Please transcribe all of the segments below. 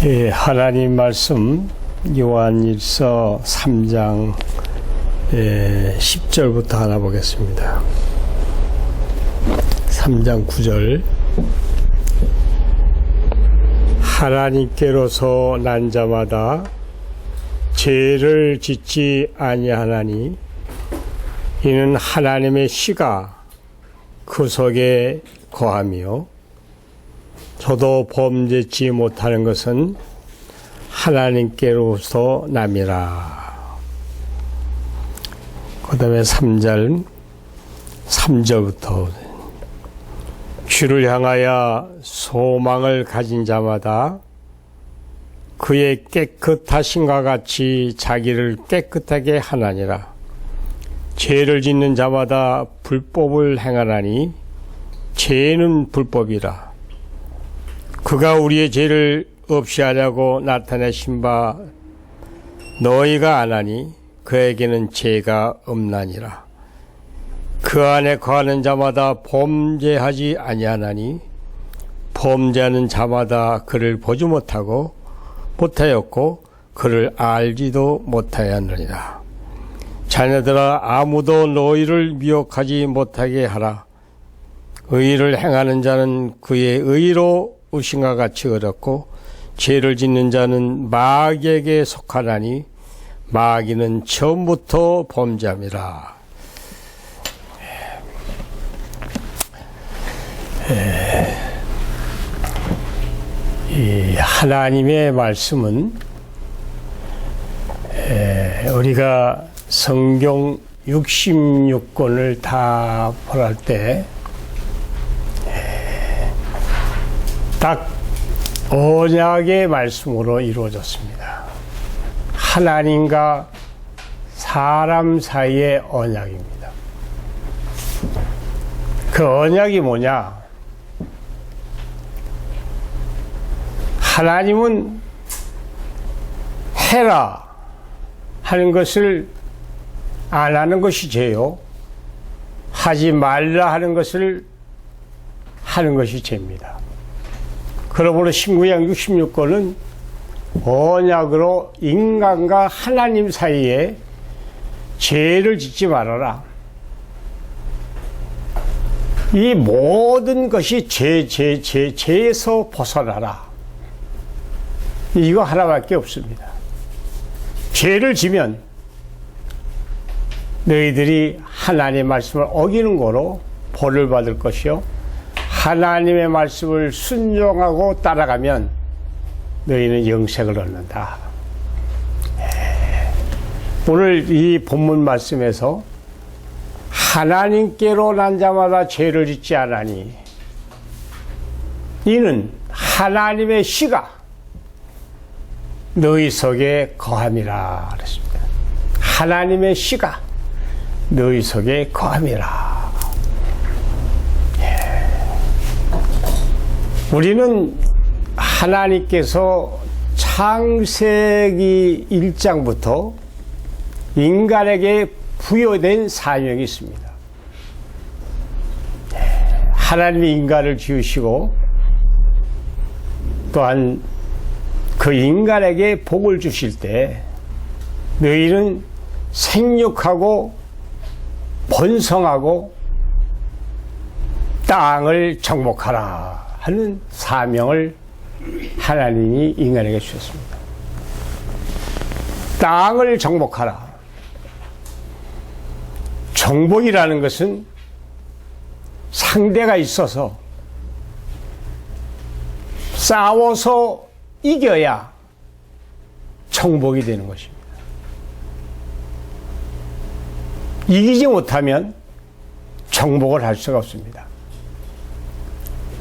예, 하나님 말씀 요한일서 3장 10절부터 하나 보겠습니다. 3장 9절. 하나님께로서 난 자마다 죄를 짓지 아니하나니 이는 하나님의 씨가 그 속에 거하며 저도 범죄치 못하는 것은 하나님께로서 남이라. 그 다음에 3절부터 주를 향하여 소망을 가진 자마다 그의 깨끗하심과 같이 자기를 깨끗하게 하나니라. 죄를 짓는 자마다 불법을 행하나니 죄는 불법이라. 그가 우리의 죄를 없이 하려고 나타내신 바 너희가 아나니 그에게는 죄가 없나니라. 그 안에 거하는 자마다 범죄하지 아니하나니 범죄하는 자마다 그를 보지 못하였고 그를 알지도 못하였느니라. 자녀들아, 아무도 너희를 미혹하지 못하게 하라. 의를 행하는 자는 그의 의로 의심과 같이 어렵고 죄를 짓는 자는 마귀에게 속하나니 마귀는 처음부터 범죄함이라. 이 하나님의 말씀은 우리가 성경 66권을 다 볼할 때 딱 언약의 말씀으로 이루어졌습니다. 하나님과 사람 사이의 언약입니다. 그 언약이 뭐냐? 하나님은 해라 하는 것을 안 하는 것이 죄요. 하지 말라 하는 것을 하는 것이 죄입니다. 그러므로 신구약 66권은 언약으로 인간과 하나님 사이에 죄를 짓지 말아라. 이 모든 것이 죄에서 벗어나라. 이거 하나밖에 없습니다. 죄를 지면 너희들이 하나님의 말씀을 어기는 거로 벌을 받을 것이요, 하나님의 말씀을 순종하고 따라가면 너희는 영생을 얻는다. 오늘 이 본문 말씀에서 하나님께로 난 자마다 죄를 짓지 않으니 이는 하나님의 씨가 너희 속에 거함이라 그랬습니다. 하나님의 씨가 너희 속에 거함이라. 우리는 하나님께서 창세기 1장부터 인간에게 부여된 사명이 있습니다. 하나님이 인간을 지으시고 또한 그 인간에게 복을 주실 때 너희는 생육하고 번성하고 땅을 정복하라 하는 사명을 하나님이 인간에게 주셨습니다. 땅을 정복하라. 정복이라는 것은 상대가 있어서 싸워서 이겨야 정복이 되는 것입니다. 이기지 못하면 정복을 할 수가 없습니다.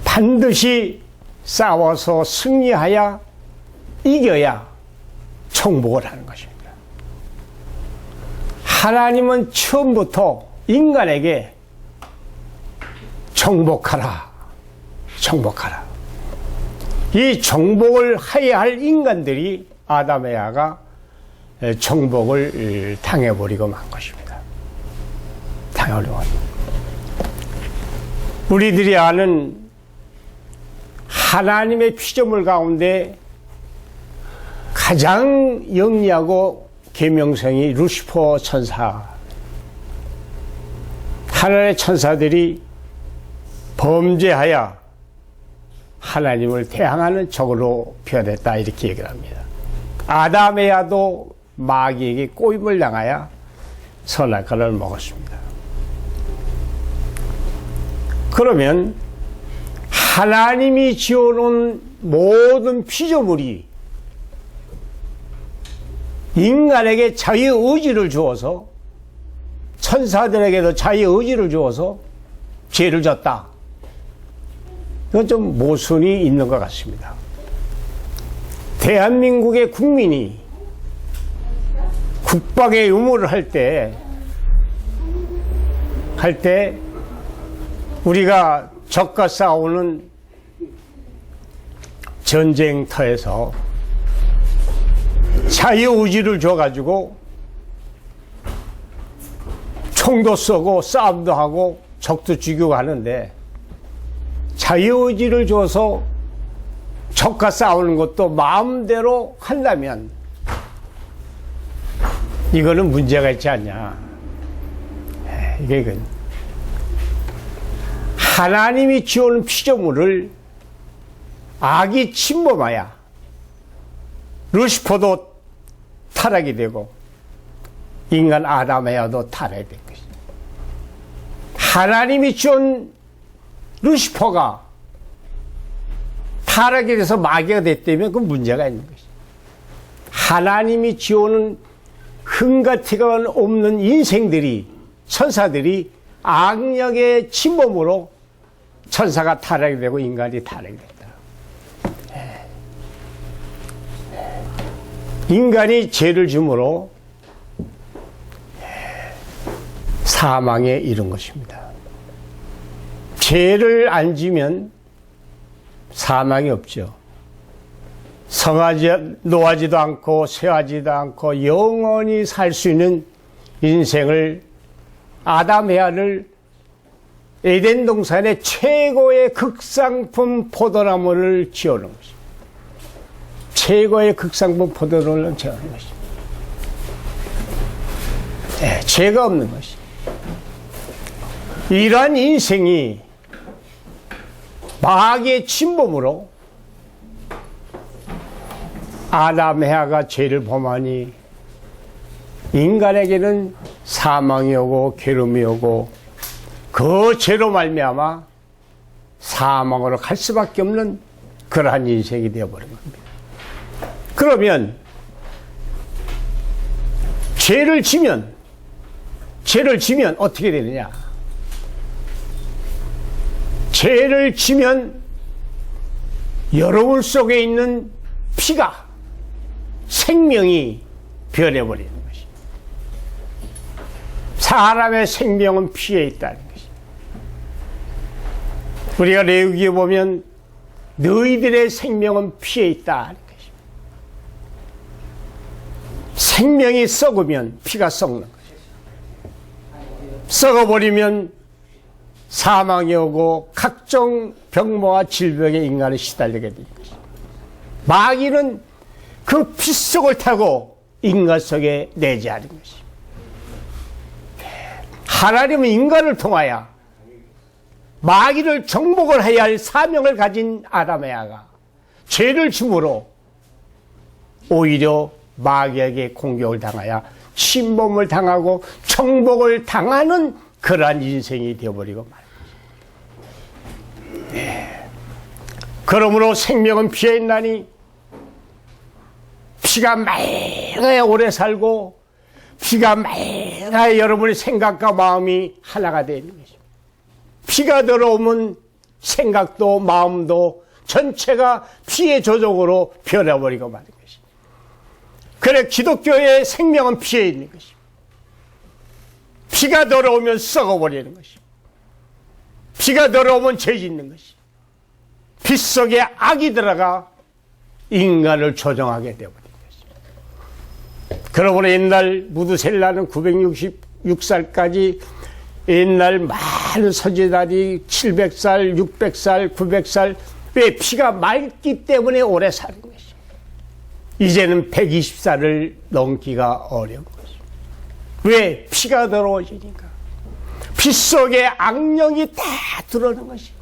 반드시 싸워서 승리하여 이겨야 정복을 하는 것입니다. 하나님은 처음부터 인간에게 정복하라, 정복하라. 이 정복을 해야 할 인간들이 아담의 아가 정복을 당해버리고 만 것입니다. 당해버리고. 우리들이 아는 하나님의 피조물 가운데 가장 영리하고 계명성이 루시퍼 천사. 하나님의 천사들이 범죄하여 하나님을 대항하는 적으로 변했다 이렇게 얘기를 합니다. 아담에야도 마귀에게 꼬임을 당하여 선악과를 먹었습니다. 그러면 하나님이 지어놓은 모든 피조물이 인간에게 자유의지를 주어서 천사들에게도 자유의지를 주어서 죄를 졌다. 이건 좀 모순이 있는 것 같습니다. 대한민국의 국민이 국방의 의무를 할 때 우리가 적과 싸우는 전쟁터에서 자유의지를 줘가지고 총도 쏘고 싸움도 하고 적도 죽이고 하는데 자유의지를 줘서 적과 싸우는 것도 마음대로 한다면 이거는 문제가 있지 않냐. 이게 하나님이 지어놓은 피조물을 악이 침범하여 루시퍼도 타락이 되고 인간 아담에야도 타락이 된 것입니다. 하나님이 지은 루시퍼가 타락이 돼서 마귀가 됐다면 그건 문제가 있는 것입니다. 하나님이 지어놓은 흠과 티가 없는 인생들이 천사들이 악력의 침범으로 천사가 타락이 되고 인간이 타락이 됐다. 인간이 죄를 지음으로 사망에 이른 것입니다. 죄를 안 지면 사망이 없죠. 노하지도 않고 쇠하지도 않고 영원히 살 수 있는 인생을 아담에야를 에덴 동산의 최고의 극상품 포도나무를 지어놓은 것입니다. 최고의 극상품 포도나무를 지어놓은 것입니다. 죄가 없는 것입니다. 이러한 인생이 마귀의 침범으로 아담에야가 죄를 범하니 인간에게는 사망이 오고 괴로움이 오고 그 죄로 말미암아 사망으로 갈 수밖에 없는 그러한 인생이 되어버린 겁니다. 그러면 죄를 지면 어떻게 되느냐? 죄를 지면 여러분 속에 있는 피가 생명이 변해버리는 것입니다. 사람의 생명은 피에 있다는 것입니다. 우리가 레위기에 보면 너희들의 생명은 피에 있다는 것입니다. 생명이 썩으면 피가 썩는 것입니다. 썩어버리면 사망이 오고 각종 병모와 질병에 인간을 시달리게 되는 것입니다. 마귀는 그 피 속을 타고 인간 속에 내재하는 것입니다. 하나님은 인간을 통하여 마귀를 정복을 해야 할 사명을 가진 아담에야가 죄를 지므로 오히려 마귀에게 공격을 당하여 침범을 당하고 정복을 당하는 그러한 인생이 되어버리고 말입니다. 그러므로 생명은 피에 있나니 피가 맑아야 오래 살고 피가 맑아야 여러분의 생각과 마음이 하나가 되는 것입니다. 피가 들어오면 생각도 마음도 전체가 피의 조종으로 변해버리고 마는 것입니다. 그래 기독교의 생명은 피에 있는 것입니다. 피가 들어오면 썩어버리는 것입니다. 피가 들어오면 죄 짓는 것입니다. 피 속에 악이 들어가 인간을 조종하게 되어버린 것입니다. 그러므로 옛날 무드셀라는 966살까지 옛날 많은 선지자들이 700살, 600살, 900살 왜 피가 맑기 때문에 오래 사는 것입니다. 이제는 120살을 넘기가 어려운 것이죠. 왜? 피가 더러워지니까. 피 속에 악령이 다 들어오는 것이죠.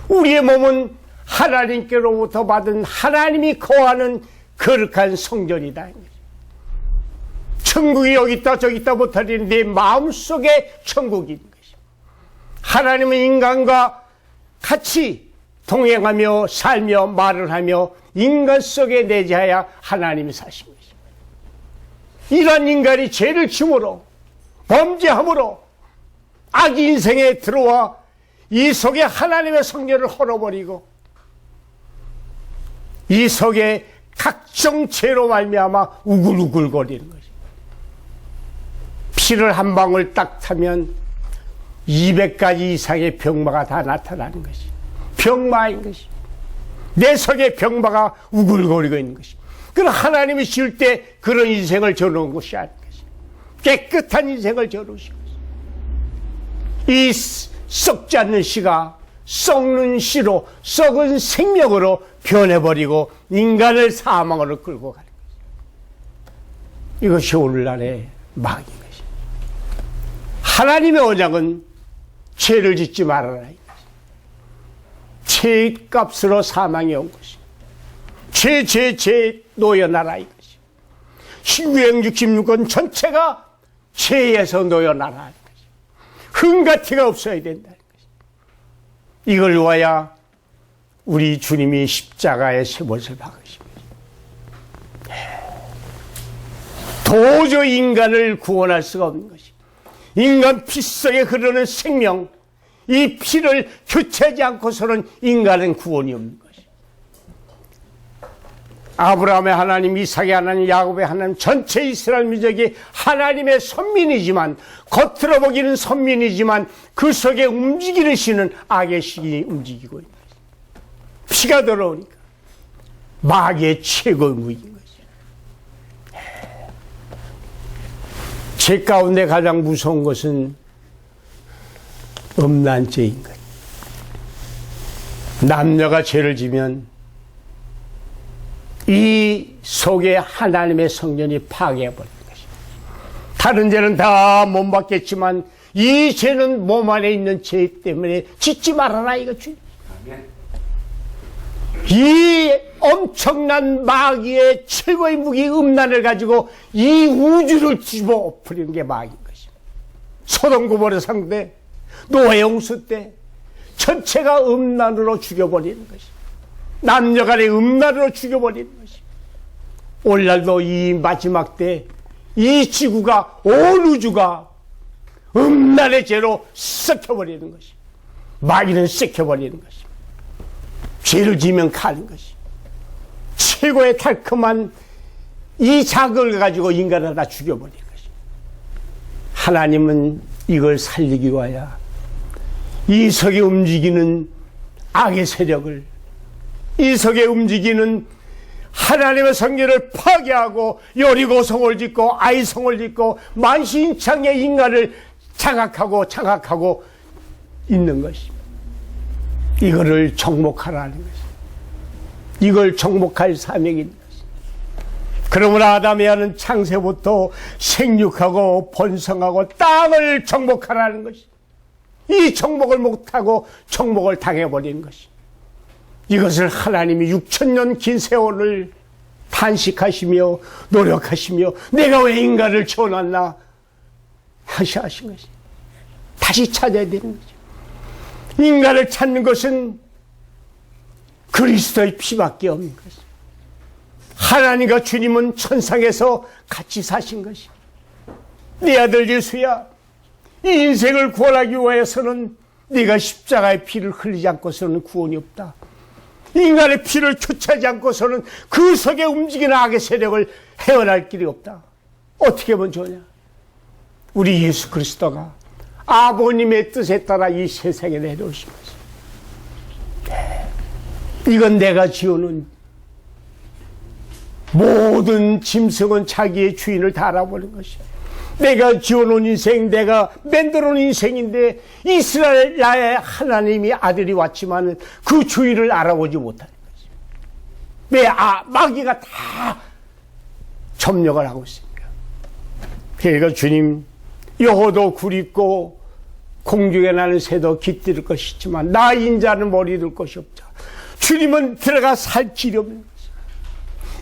우리의 몸은 하나님께로부터 받은 하나님이 거하는 거룩한 성전이다. 천국이 여기 있다 저기 있다 못하니 내 마음속에 천국이 있는 것이죠. 하나님은 인간과 같이 동행하며 살며 말을 하며 인간 속에 내재하여 하나님이 사신 것입니다. 이런 인간이 죄를 지므로 범죄함으로 악의 인생에 들어와 이 속에 하나님의 성전을 헐어버리고 이 속에 각종 죄로 말미암아 우글우글거리는 것입니다. 피를 한 방울 딱 타면 200가지 이상의 병마가 다 나타나는 것이 병마인 것이 내 속에 병마가 우글거리고 있는 것이. 그럼 하나님이 지을 때 그런 인생을 줘놓은 것이 아닌 것이 깨끗한 인생을 줘놓으신 것이. 이 썩지 않는 씨가 썩는 씨로 썩은 생명으로 변해버리고 인간을 사망으로 끌고 가는 것이. 이것이 오늘날의 마귀인 것이. 하나님의 언약은 죄를 짓지 말아라. 죄의 값으로 사망이 온 것이. 죄 놓여나라 이것이. 신구약 66권 전체가 죄에서 놓여나라 하는 것이. 흥가티가 없어야 된다는 것이. 이걸 위하여 우리 주님이 십자가의 세못을 박으신 것이. 도저히 인간을 구원할 수가 없는 것이. 인간 피 속에 흐르는 생명, 이 피를 교체하지 않고서는 인간은 구원이 없는 것이. 아브라함의 하나님, 이삭의 하나님, 야곱의 하나님, 전체 이스라엘 민족이 하나님의 선민이지만, 겉으로 보기는 선민이지만 그 속에 움직이는 신은 악의 신이 움직이고 있는 것이. 피가 더러우니까 마귀의 최고의 무기인 것이. 죄 가운데 가장 무서운 것은 음란죄인 것. 남녀가 죄를 지면 이 속에 하나님의 성전이 파괴해버리는 것입니다. 다른 죄는 다 못 받겠지만 이 죄는 몸 안에 있는 죄 때문에 짓지 말아라 이거지. 이 엄청난 마귀의 최고의 무기 음란을 가지고 이 우주를 뒤집어 엎으리는 게 마귀인 것입니다. 소돔 고모라 상대, 노아 홍수 때 전체가 음란으로 죽여버리는 것입니다. 남녀간의 음란으로 죽여버리는 것입니다. 오늘날도 이 마지막 때 이 지구가 온 우주가 음란의 죄로 썩혀버리는 것입니다. 마귀는 썩혀버리는 것입니다. 죄를 지면 가는 것이 최고의 달콤한 이 자극을 가지고 인간을 다 죽여버리는 것이. 하나님은 이걸 살리기 위하여 이 속에 움직이는 악의 세력을, 이 속에 움직이는 하나님의 성전을 파괴하고 여리고성을 짓고 아이성을 짓고 만신창의 인간을 장악하고 있는 것입니다. 이거를 정복하라는 것입니다. 이걸 정복할 사명이 있는 것입니다. 그러므로 아담이 하는 창세부터 생육하고 번성하고 땅을 정복하라는 것입니다. 이 정복을 못하고 정복을 당해버리는 것입니다. 이것을 하나님이 6,000년 긴 세월을 탄식하시며 노력하시며 내가 왜 인간을 지어놨나 하신 것입니다. 다시 찾아야 되는 거죠. 인간을 찾는 것은 그리스도의 피밖에 없는 것입니다. 하나님과 주님은 천상에서 같이 사신 것입니다. 네 아들 예수야, 이 인생을 구원하기 위해서는 네가 십자가의 피를 흘리지 않고서는 구원이 없다. 인간의 피를 교체하지 않고서는 그 속에 움직이는 악의 세력을 헤어날 길이 없다. 어떻게 하면 좋냐? 우리 예수 그리스도가 아버님의 뜻에 따라 이 세상에 내려오신 것입니다. 이건 내가 지어놓은 모든 짐승은 자기의 주인을 다 알아보는 것이야. 내가 지어놓은 인생, 내가 만들어놓은 인생인데 이스라엘 나의 하나님이 아들이 왔지만 그 주인을 알아보지 못하는 것이야. 왜 마귀가 다 점령을 하고 있습니까? 그러니까 주님, 여호도 굴있고 공중에 나는 새도 깃들 것이 있지만 나 인자는 머리 들 것이 없다. 주님은 들어가 살 길이 없는 것입니다.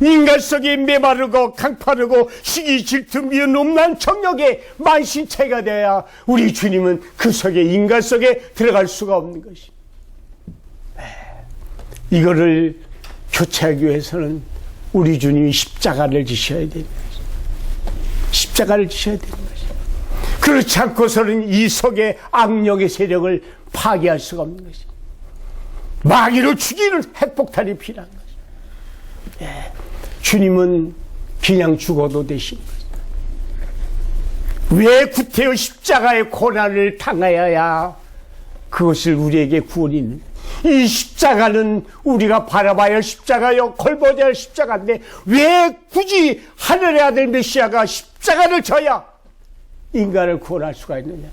인간 속에 메마르고 강파르고 시기 질투 미운 음란 정욕의 만신체가 되어야 우리 주님은 그 속에 인간 속에 들어갈 수가 없는 것입니다. 이거를 교체하기 위해서는 우리 주님이 십자가를 지셔야 되는 것입니다. 십자가를 지셔야 되는 것입니다. 그렇지 않고서는 이 속에 악령의 세력을 파괴할 수가 없는 것입니다. 마귀를 죽이는 핵폭탄이 필요한 것입니다. 주님은 그냥 죽어도 되시는 것입니다. 왜 구태여 십자가의 고난을 당하여야 그것을 우리에게 구원이 있는가? 이 십자가는 우리가 바라봐야 할 십자가요, 걸어야 할 십자가인데 왜 굳이 하늘의 아들 메시아가 십자가를 져야 인간을 구원할 수가 있느냐?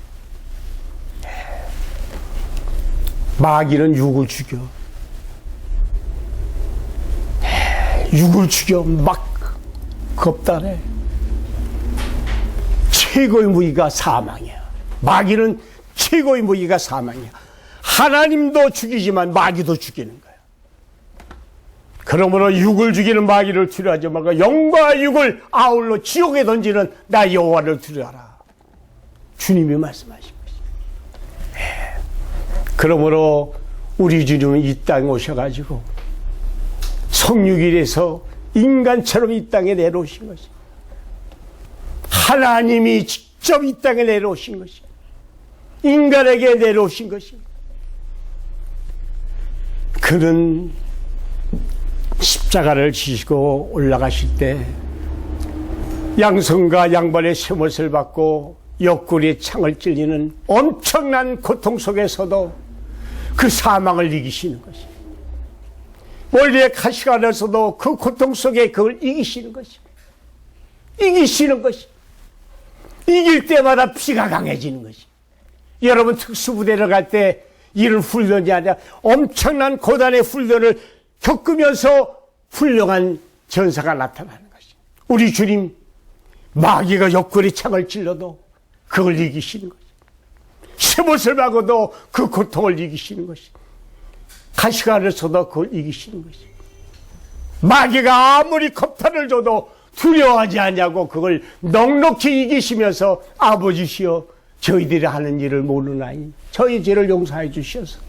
마귀는 육을 죽여. 육을 죽여 막 겁다네. 최고의 무기가 사망이야. 마귀는 최고의 무기가 사망이야. 하나님도 죽이지만 마귀도 죽이는 거야. 그러므로 육을 죽이는 마귀를 두려워하지 말고 영과 육을 아울러 지옥에 던지는 나 여호와를 두려워하라. 주님이 말씀하신 것입니다. 그러므로 우리 주님은 이 땅에 오셔가지고 성육일에서 인간처럼 이 땅에 내려오신 것입니다. 하나님이 직접 이 땅에 내려오신 것입니다. 인간에게 내려오신 것입니다. 그는 십자가를 지시고 올라가실 때 양손과 양발에 쇠못을 받고 옆구리에 창을 찔리는 엄청난 고통 속에서도 그 사망을 이기시는 것입니다. 머리에 가시가 나서도 그 고통 속에 그걸 이기시는 것입니다. 이기시는 것입니다. 이길 때마다 피가 강해지는 것입니다. 여러분 특수부대를 갈 때 이런 훈련이 아니라 엄청난 고단의 훈련을 겪으면서 훌륭한 전사가 나타나는 것입니다. 우리 주님 마귀가 옆구리 창을 찔러도 그걸 이기시는 것입니다. 쇠못을 박아도 그 고통을 이기시는 것입니다. 가시관을 써도 그걸 이기시는 것입니다. 마귀가 아무리 겁탈을 줘도 두려워하지 않냐고 그걸 넉넉히 이기시면서 아버지시여 저희들이 하는 일을 모르나니 저희 죄를 용서해 주셔서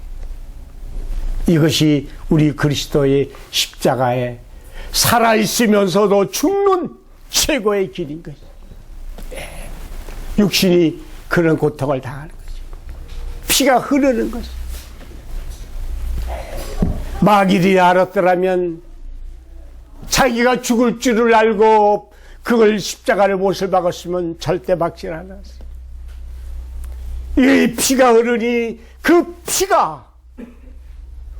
이것이 우리 그리스도의 십자가에 살아있으면서도 죽는 최고의 길인 것입니다. 육신이 그런 고통을 당하는 것입니다. 피가 흐르는 것입니다. 마귀들이 알았더라면 자기가 죽을 줄을 알고 그걸 십자가를 못을 박았으면 절대 박질 않았어요. 이 피가 흐르니 그 피가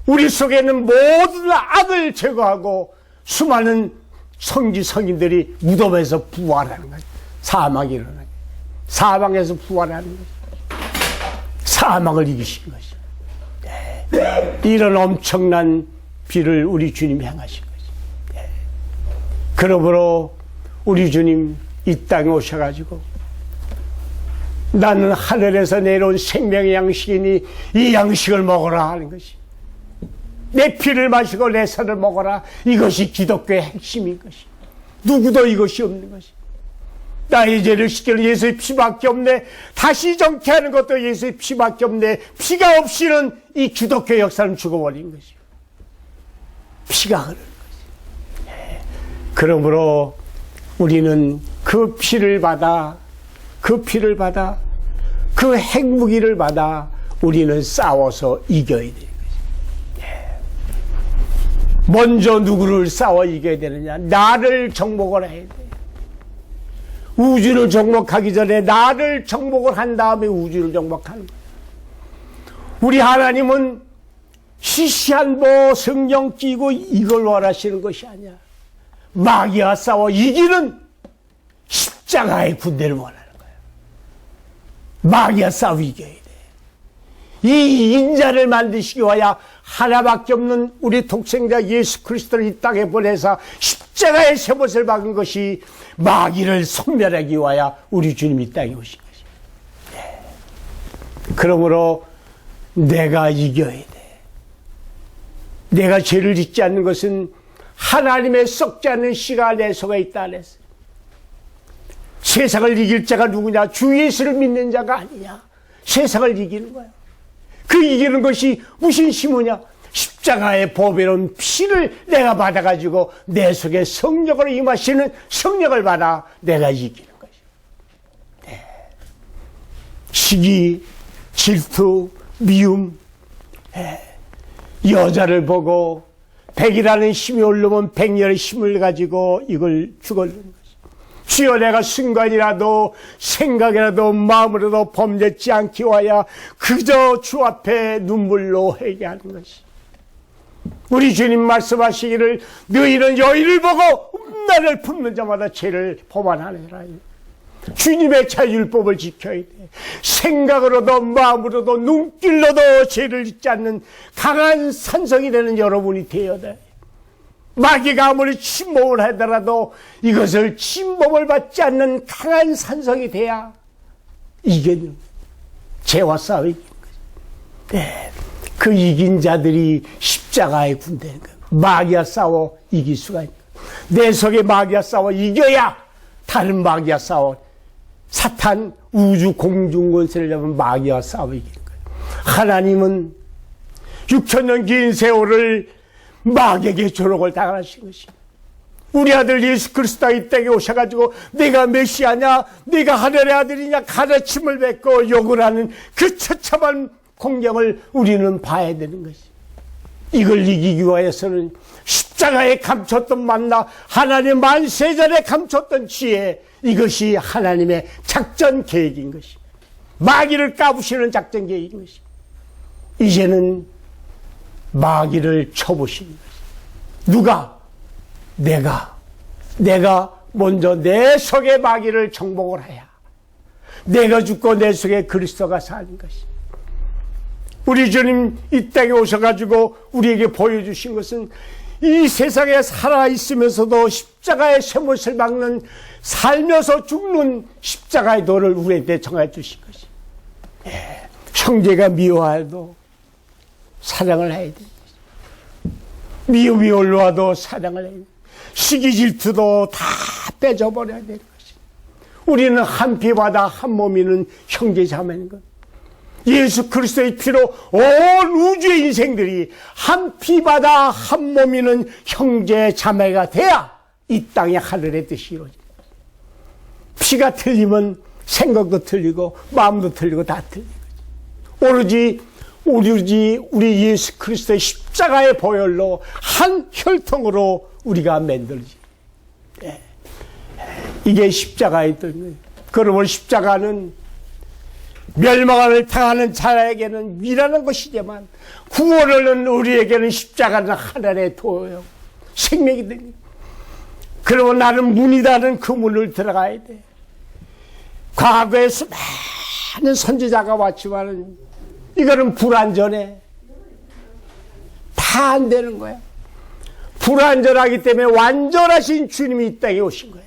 우리 속에 있는 모든 악을 제거하고 수많은 성지 성인들이 무덤에서 부활하는 거예요. 사망이 일어나는 거예요. 사망에서 부활하는 거예요. 사망을 이기신 것이죠. 네. 이런 엄청난 비를 우리 주님이 향하신 거죠. 네. 그러므로 우리 주님 이 땅에 오셔가지고 나는 하늘에서 내려온 생명의 양식이니 이 양식을 먹어라 하는 것이 내 피를 마시고 내 살을 먹어라. 이것이 기독교의 핵심인 것이. 누구도 이것이 없는 것이. 나의 죄를 씻기는 예수의 피밖에 없네. 다시 정케 하는 것도 예수의 피밖에 없네. 피가 없이는 이 기독교 역사는 죽어버린 것이요. 피가 흐르는 것이. 그러므로 우리는 그 피를 받아 그 핵무기를 받아 우리는 싸워서 이겨야 돼요. 먼저 누구를 싸워 이겨야 되느냐? 나를 정복을 해야 돼. 우주를 정복하기 전에 나를 정복을 한 다음에 우주를 정복하는 거야. 우리 하나님은 시시한 성경 끼고 이걸 원하시는 것이 아니야. 마귀와 싸워 이기는 십자가의 군대를 원하는 거야. 마귀와 싸워 이겨야 돼. 이 인자를 만드시기 위하여 하나밖에 없는 우리 독생자 예수 그리스도를 이 땅에 보내사 십자가의 세못을 박은 것이 마귀를 소멸하기 위하여 우리 주님이 이 땅에 오신 것입니다. 그러므로 내가 이겨야 돼. 내가 죄를 짓지 않는 것은 하나님의 썩지 않는 씨가 내 속에 있다 그랬어요. 세상을 이길 자가 누구냐? 주 예수를 믿는 자가 아니냐? 세상을 이기는 거야. 그 이기는 것이 무슨 힘이냐? 십자가의 보배로운 피를 내가 받아가지고 내 속에 성령으로 임하시는 성령을 받아 내가 이기는 것이야. 네. 시기, 질투, 미움, 여자를 보고 백이라는 힘이 오르면 백열의 힘을 가지고 이걸 죽어주는 것이야. 주여 내가 순간이라도 생각이라도 마음으로도 범죄치 않기 위하여 그저 주 앞에 눈물로 회개하는 것이. 우리 주님 말씀하시기를 너희는 여인을 보고 음란을 품는 자마다 죄를 범하느니라. 주님의 자율법을 지켜야 돼. 생각으로도 마음으로도 눈길로도 죄를 짓지 않는 강한 산성이 되는 여러분이 되어야 돼. 마귀가 아무리 침범을 하더라도 이것을 침범을 받지 않는 강한 산성이 돼야 이기는 죄와 싸워 이기는 거죠. 네. 그 이긴 자들이 십자가에 군대는 거예요. 마귀와 싸워 이길 수가 있는 거예요. 내 속에 마귀와 싸워 이겨야 다른 마귀와 싸워 사탄 우주 공중 권세를 잡은 마귀와 싸워 이기는 거예요. 하나님은 6,000년 긴 세월을 마귀에게 조롱을 당하신 것입니다. 우리 아들 예수 그리스도가 이 땅에 오셔가지고 내가 메시아냐 내가 하늘의 아들이냐 가르침을 뱉고 욕을 하는 그 처참한 공경을 우리는 봐야 되는 것이. 이걸 이기기 위해서는 십자가에 감췄던 만나 하나님 만세전에 감췄던 지혜 이것이 하나님의 작전 계획인 것입니다. 마귀를 까부시는 작전 계획인 것입니다. 이제는 마귀를 쳐보시는 것입니다. 누가? 내가 먼저 내 속에 마귀를 정복을 해야 내가 죽고 내 속에 그리스도가 사는 것입니다. 우리 주님 이 땅에 오셔가지고 우리에게 보여주신 것은 이 세상에 살아있으면서도 십자가의 쇠못을 박는 살면서 죽는 십자가의 도를 우리한테 정해 주신 것입니다. 형제가 미워해도 사랑을 해야 됩니다. 미움이 올라와도 사랑을 해야 됩니다. 시기 질투도 다 빼줘버려야 되는 것입니다. 우리는 한 피바다 한 몸이는 형제 자매인 것. 예수 그리스도의 피로 온 우주의 인생들이 한 피바다 한 몸이는 형제 자매가 돼야 이 땅의 하늘의 뜻이 이루어집니다. 피가 틀리면 생각도 틀리고 마음도 틀리고 다 틀리는 거죠. 오로지 우리 예수 그리스도의 십자가의 보혈로 한 혈통으로 우리가 만들어집니다. 이게 십자가의 뜻이에요. 그러므로 십자가는 멸망을 당하는 자에게는 미라는 것이지만 구원을 얻는 우리에게는 십자가는 하늘의 도요 생명이 됩니다. 그러고 나는 문이라는 그 문을 들어가야 돼. 과거에 수많은 선지자가 왔지만 이거는 불완전해. 다 안 되는 거야. 불완전하기 때문에 완전하신 주님이 이 땅에 오신 거야.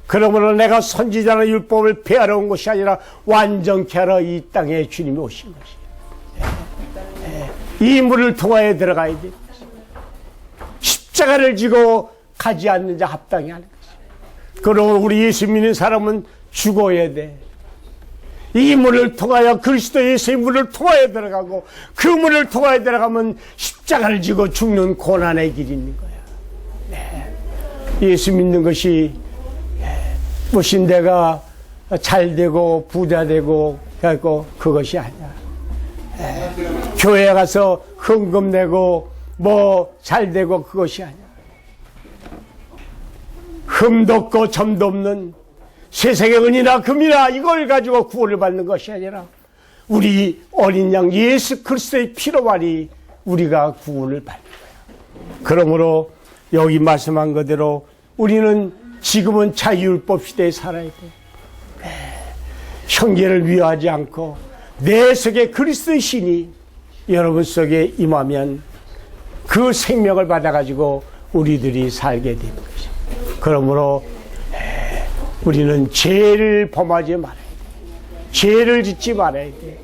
그러므로 내가 선지자나 율법을 폐하러 온 것이 아니라 완전케 하러 이 땅에 주님이 오신 것이에요. 이 문을 통하여 들어가야 돼. 십자가를 지고 가지 않는 자 합당히 하는 것이에요. 그러므로 우리 예수 믿는 사람은 죽어야 돼. 이 문을 통하여 그리스도 예수의 문을 통하여 들어가고 그 문을 통하여 들어가면 십자가를 지고 죽는 고난의 길이 있는 거야. 예수 믿는 것이 무슨 내가 잘 되고 부자 되고 하고 그것이 아니야. 교회 가서 헌금 내고 뭐 잘 되고 그것이 아니야. 흠도 없고 점도 없는 세상의 은이나 금이나 이걸 가지고 구원을 받는 것이 아니라 우리 어린 양 예수 그리스도의 피로 말이 우리가 구원을 받는 거야. 그러므로 여기 말씀한 그대로 우리는 지금은 자율법 시대에 살아야 돼. 형제를 위하지 않고 내 속에 그리스도의 신이 여러분 속에 임하면 그 생명을 받아가지고 우리들이 살게 되는 것입니다. 그러므로 우리는 죄를 범하지 말아야 돼. 죄를 짓지 말아야 돼.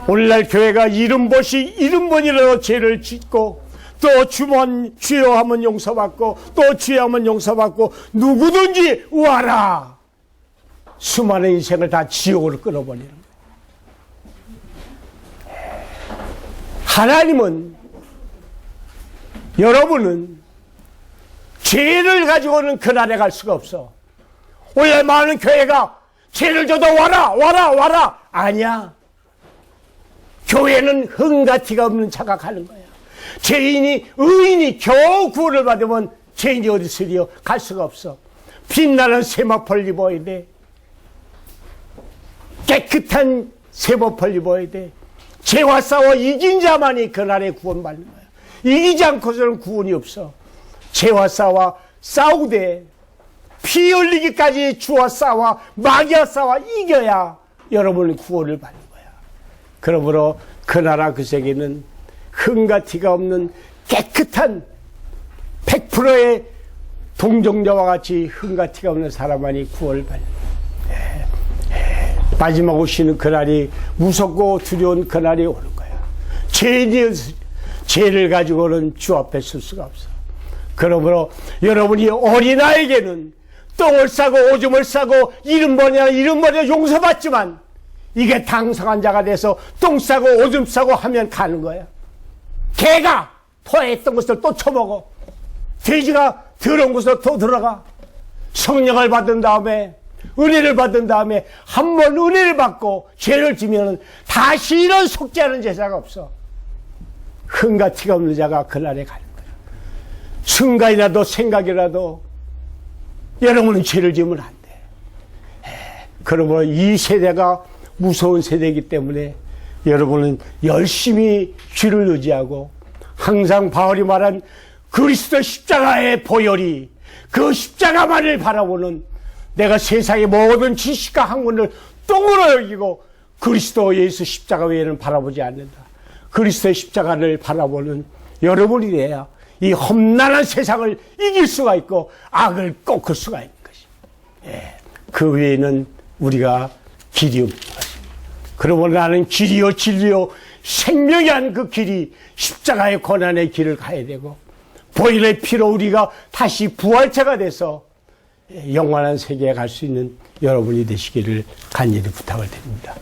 오늘날 교회가 70번이라도 죄를 짓고 또 주여 하면 용서받고 또 주여 하면 용서받고 누구든지 와라. 수많은 인생을 다 지옥으로 끌어버리는 거예요. 하나님은 여러분은 죄를 가지고는 그날에 갈 수가 없어. 오늘 많은 교회가 죄를 져도 와라. 아니야. 교회는 흥과 티가 없는 자가 가는 거야. 의인이 겨우 구원을 받으면 죄인이 어디 있으리요? 갈 수가 없어. 빛나는 세마포를 입어야 돼. 깨끗한 세마포를 입어야 돼. 죄와 싸워 이긴 자만이 그날에 구원받는 거야. 이기지 않고서는 구원이 없어. 죄와 싸우되 피 흘리기까지 주와 싸워 마귀와 싸워 이겨야 여러분은 구원을 받는 거야. 그러므로 그 나라 그 세계는 흠과 티가 없는 깨끗한 100%의 동정자와 같이 흠과 티가 없는 사람만이 구원을 받는 거야. 마지막 오시는 그날이 무섭고 두려운 그날이 오는 거야. 죄를 가지고는 주 앞에 설 수가 없어. 그러므로 여러분이 어린아이에게는 똥을 싸고 오줌을 싸고 이른번이나 용서받지만 이게 당성한 자가 돼서 똥 싸고 오줌 싸고 하면 가는 거야. 개가 토했던 것을 또 처먹어. 돼지가 더러운 곳으로 또 들어가. 성령을 받은 다음에 은혜를 받은 다음에 한 번 은혜를 받고 죄를 지면은 다시 이런 속죄하는 제사가 없어. 흠과 티가 없는 자가 그날에 가는 거야. 순간이라도 생각이라도 여러분은 죄를 지으면 안 돼. 그러므로 이 세대가 무서운 세대이기 때문에 여러분은 열심히 주를 의지하고 항상 바울이 말한 그리스도 십자가의 보혈이 그 십자가만을 바라보는 내가 세상의 모든 지식과 학문을 똥으로 여기고 그리스도 예수 십자가 외에는 바라보지 않는다. 그리스도의 십자가를 바라보는 여러분이 돼야 이 험난한 세상을 이길 수가 있고 악을 꺾을 수가 있는 것입니다. 그 외에는 우리가 길이 없는 것입니다. 그러므로 나는 길이요 진리요 생명이 한 그 길이 십자가의 고난의 길을 가야 되고 보혈의 피로 우리가 다시 부활체가 돼서 영원한 세계에 갈 수 있는 여러분이 되시기를 간절히 부탁을 드립니다.